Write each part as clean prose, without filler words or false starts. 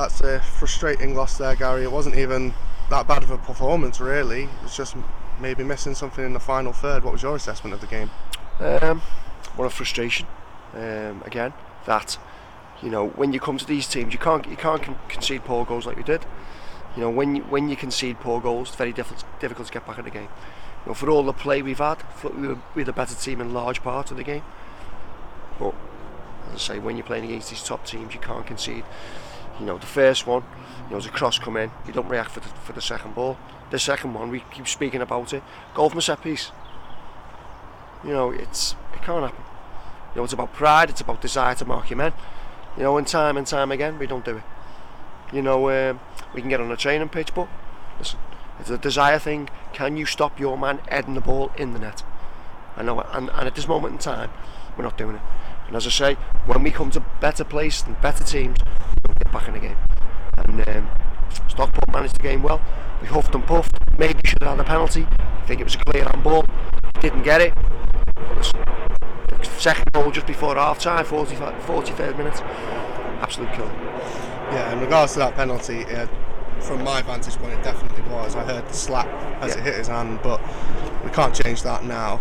That's a frustrating loss there, Gary. It wasn't even that bad of a performance, really. It was just maybe missing something in the final third. What was your assessment of the game? What a frustration. Again, that when you come to these teams, you can't concede poor goals like we did. When you concede poor goals, it's very difficult to get back in the game. For all the play we've had, we're the better team in large parts of the game. But as I say, when you're playing against these top teams, you can't concede. The first one, as a cross come in, you don't react for the second ball. The second one, we keep speaking about it. Goal from a set piece. It can't happen. It's about pride. It's about desire to mark your men. And time again, we don't do it. We can get on a training pitch, but listen, it's a desire thing. Can you stop your man heading the ball in the net? I know, and at this moment in time, we're not doing it. And as I say, when we come to better places and better teams, we'll get back in the game. And Stockport managed the game well. We huffed and puffed. Maybe should have had a penalty. I think it was a clear handball. Didn't get it. But listen, the second goal just before half time, 43rd minute, absolute killer. Yeah, in regards to that penalty, from my vantage point, it definitely was. I heard the slap as it hit his hand, but we can't change that now.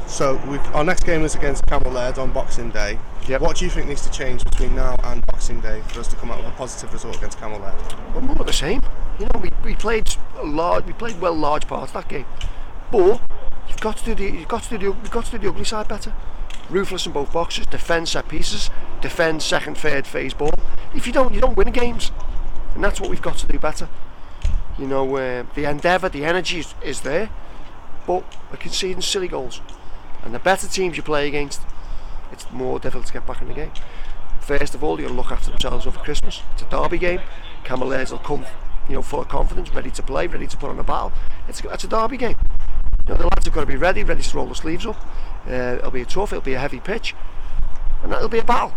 So our next game is against Camel Laird on Boxing Day. Yep. What do you think needs to change between now and Boxing Day for us to come out with a positive result against Camel Laird? Well, more of the same. We played well large parts of that game, but you've got to do the ugly side better. Ruthless in both boxes, defend set pieces, defend second, third phase ball. If you don't win games, and that's what we've got to do better. The endeavour, the energy is there, but we're conceding silly goals. And the better teams you play against, it's more difficult to get back in the game. First of all, you've got to look after themselves over Christmas. It's a derby game. Camel Laird will come, full of confidence, ready to play, ready to put on a battle. It's a derby game. The lads have got to be ready to roll the sleeves up. It'll be it'll be a heavy pitch, and that'll be a battle.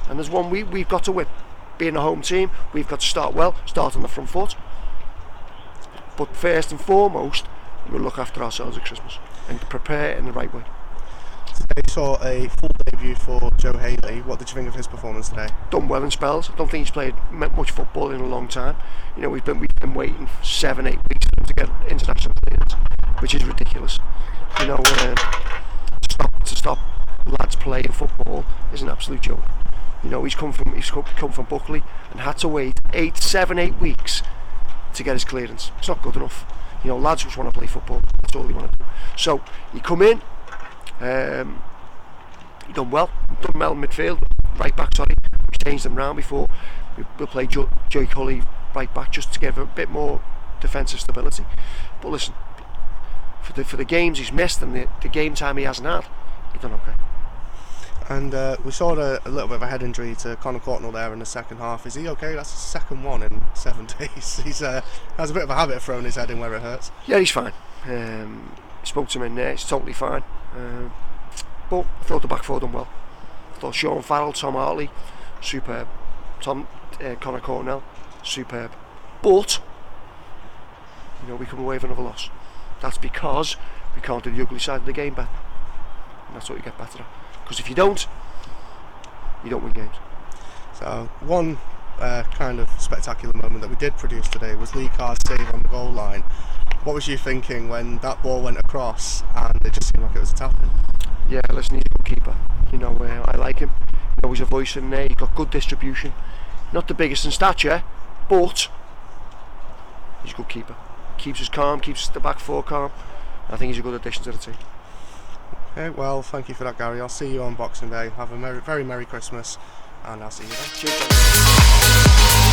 And there's one we've got to win. Being a home team, we've got to start well, start on the front foot. But first and foremost, we'll look after ourselves at Christmas and prepare in the right way. Today saw a full debut for Joe Haley. What did you think of his performance today? Done well in spells. I don't think he's played much football in a long time. We've been waiting 7-8 weeks for him to get international clearance, which is ridiculous. To stop lads playing football is an absolute joke. He's come from Buckley and had to wait 8 weeks to get his clearance. It's not good enough. Lads just want to play football. That's all they want to do. So you come in, you done well in midfield, right back. Sorry, we changed them round before. We'll play Joey Cully right back just to give a bit more defensive stability. But listen, for the games he's missed and the game time he hasn't had, he's done okay. And we saw a little bit of a head injury to Conor Courtnall there in the second half. Is he okay? That's the second one in 7 days. He's has a bit of a habit of throwing his head in where it hurts. Yeah, he's fine. Spoke to him in there. He's totally fine. But I thought the back four done well. I thought Sean Farrell, Tom Hartley, superb. Conor Courtnall, superb. But we come away with another loss. That's because we can't do the ugly side of the game better. And that's what you get better at. Because if you don't win games. So one kind of spectacular moment that we did produce today was Lee Carr's save on the goal line. What was you thinking when that ball went across and it just seemed like it was a tap-in? Yeah, listen, he's a good keeper. I like him. He's a voice in there. He's got good distribution. Not the biggest in stature, but he's a good keeper. Keeps us calm, keeps the back four calm. I think he's a good addition to the team. Okay, well, thank you for that, Gary. I'll see you on Boxing Day. Have a very Merry Christmas, and I'll see you then. Cheers.